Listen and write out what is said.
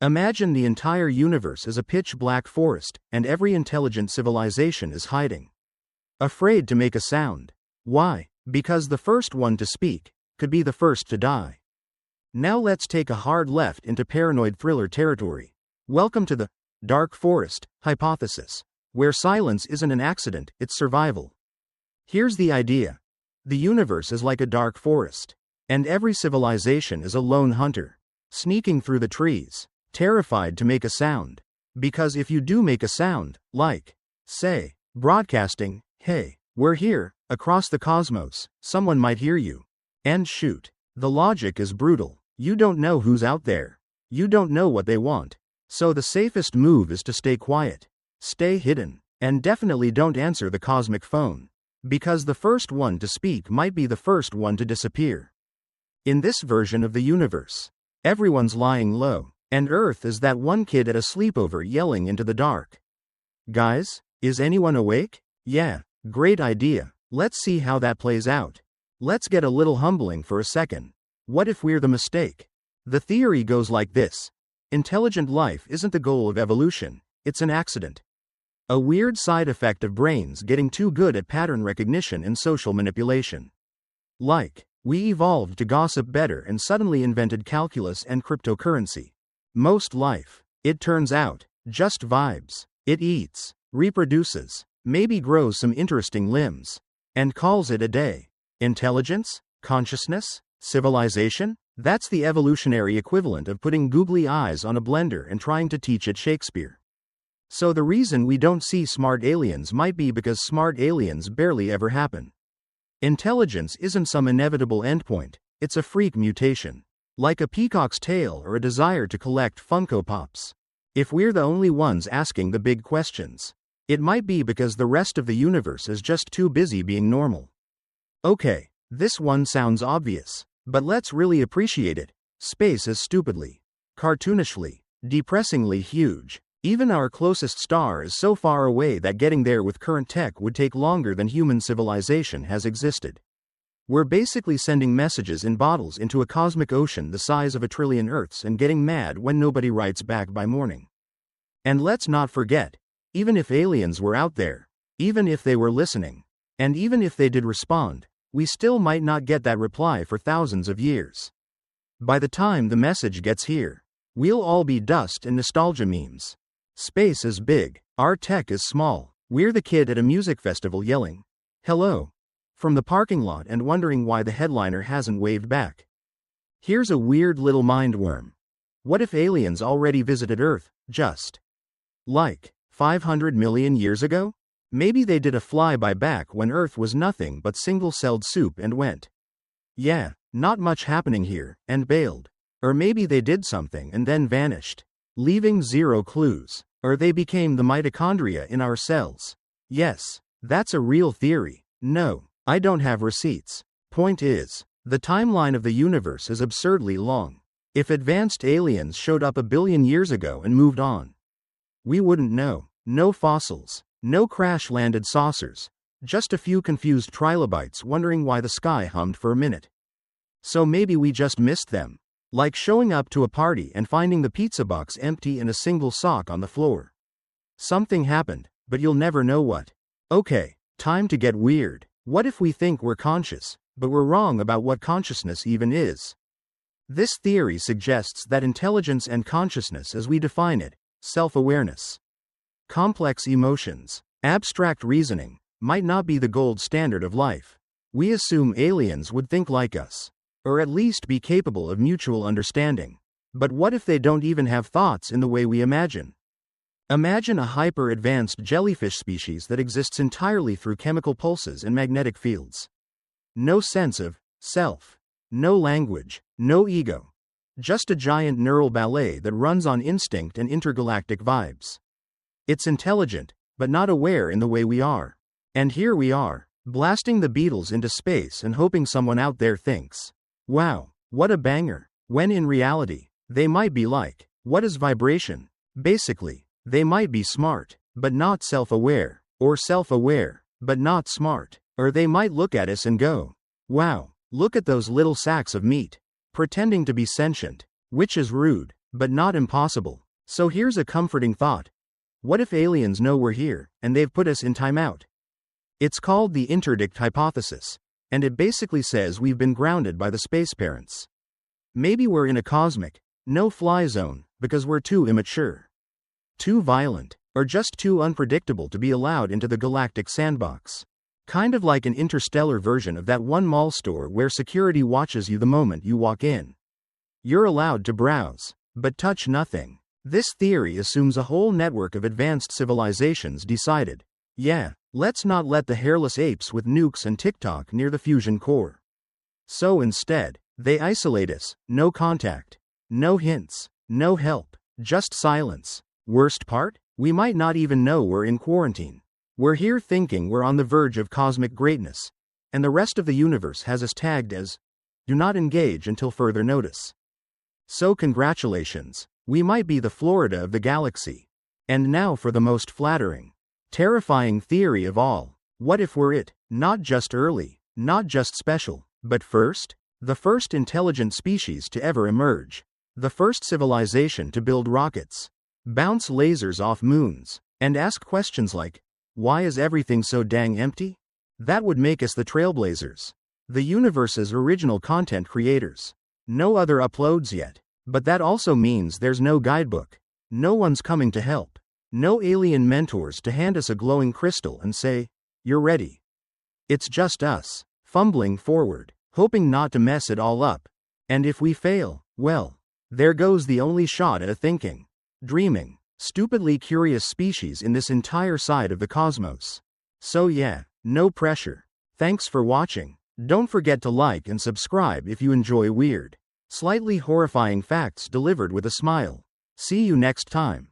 Imagine the entire universe as a pitch-black forest, and every intelligent civilization is hiding, afraid to make a sound. Why? Because the first one to speak could be the first to die. Now let's take a hard left into paranoid thriller territory. Welcome to the dark forest hypothesis, where silence isn't an accident, it's survival. Here's the idea. The universe is like a dark forest, and every civilization is a lone hunter, sneaking through the trees, terrified to make a sound. Because if you do make a sound, like, say, broadcasting, "Hey, we're here," across the cosmos, someone might hear you and shoot. The logic is brutal. You don't know who's out there. You don't know what they want. So the safest move is to stay quiet, stay hidden, and definitely don't answer the cosmic phone. Because the first one to speak might be the first one to disappear. In this version of the universe, everyone's lying low, and Earth is that one kid at a sleepover yelling into the dark. Guys, is anyone awake? Yeah, great idea. Let's see how that plays out. Let's get a little humbling for a second. What if we're the mistake? The theory goes like this. Intelligent life isn't the goal of evolution, it's an accident. A weird side effect of brains getting too good at pattern recognition and social manipulation. Like, we evolved to gossip better and suddenly invented calculus and cryptocurrency. Most life, it turns out, just vibes. It eats, reproduces, maybe grows some interesting limbs, and calls it a day. Intelligence? Consciousness? Civilization? That's the evolutionary equivalent of putting googly eyes on a blender and trying to teach it Shakespeare. So the reason we don't see smart aliens might be because smart aliens barely ever happen. Intelligence isn't some inevitable endpoint, it's a freak mutation. Like a peacock's tail or a desire to collect Funko Pops. If we're the only ones asking the big questions, it might be because the rest of the universe is just too busy being normal. Okay, this one sounds obvious, but let's really appreciate it. Space is stupidly, cartoonishly, depressingly huge. Even our closest star is so far away that getting there with current tech would take longer than human civilization has existed. We're basically sending messages in bottles into a cosmic ocean the size of 1 trillion Earths and getting mad when nobody writes back by morning. And let's not forget, even if aliens were out there, even if they were listening, and even if they did respond, we still might not get that reply for thousands of years. By the time the message gets here, we'll all be dust and nostalgia memes. Space is big, our tech is small. We're the kid at a music festival yelling, "Hello," from the parking lot and wondering why the headliner hasn't waved back. Here's a weird little mindworm. What if aliens already visited Earth, just like 500 million years ago? Maybe they did a flyby back when Earth was nothing but single-celled soup and went, "Yeah, not much happening here," and bailed. Or maybe they did something and then vanished, leaving zero clues. Or they became the mitochondria in our cells. Yes, that's a real theory. No, I don't have receipts. Point is, the timeline of the universe is absurdly long. If advanced aliens showed up 1 billion years ago and moved on, we wouldn't know. No fossils, no crash-landed saucers, just a few confused trilobites wondering why the sky hummed for a minute. So maybe we just missed them. Like showing up to a party and finding the pizza box empty and a single sock on the floor. Something happened, but you'll never know what. Okay, time to get weird. What if we think we're conscious, but we're wrong about what consciousness even is? This theory suggests that intelligence and consciousness as we define it, self-awareness, complex emotions, abstract reasoning, might not be the gold standard of life. We assume aliens would think like us, or at least be capable of mutual understanding. But what if they don't even have thoughts in the way we imagine? Imagine a hyper-advanced jellyfish species that exists entirely through chemical pulses and magnetic fields. No sense of self, no language, no ego. Just a giant neural ballet that runs on instinct and intergalactic vibes. It's intelligent, but not aware in the way we are. And here we are, blasting the Beatles into space and hoping someone out there thinks, "Wow, what a banger," when in reality, they might be like, "What is vibration?" Basically, they might be smart, but not self-aware, or self-aware, but not smart. Or they might look at us and go, "Wow, look at those little sacks of meat," pretending to be sentient, which is rude. but not impossible. So here's a comforting thought. What if aliens know we're here, and they've put us in timeout? It's called the interdict hypothesis, and it basically says we've been grounded by the space parents. Maybe we're in a cosmic, no-fly zone, because we're too immature, too violent, or just too unpredictable to be allowed into the galactic sandbox. Kind of like an interstellar version of that one mall store where security watches you the moment you walk in. You're allowed to browse, but touch nothing. This theory assumes a whole network of advanced civilizations decided, yeah, let's not let the hairless apes with nukes and TikTok near the fusion core. So instead, they isolate us, no contact, no hints, no help, just silence. Worst part? We might not even know we're in quarantine. We're here thinking we're on the verge of cosmic greatness, and the rest of the universe has us tagged as, do not engage until further notice. So congratulations, we might be the Florida of the galaxy. And now for the most flattering, terrifying theory of all. What if we're it? Not just early, not just special, but first? The first intelligent species to ever emerge. The first civilization to build rockets, bounce lasers off moons, and ask questions like, why is everything so dang empty? That would make us the trailblazers, the universe's original content creators. No other uploads yet, but that also means there's no guidebook, no one's coming to help, no alien mentors to hand us a glowing crystal and say, you're ready. It's just us, fumbling forward, hoping not to mess it all up. And if we fail, well, there goes the only shot at a thinking, dreaming, stupidly curious species in this entire side of the cosmos. So yeah, no pressure. Thanks for watching. Don't forget to like and subscribe if you enjoy weird, slightly horrifying facts delivered with a smile. See you next time.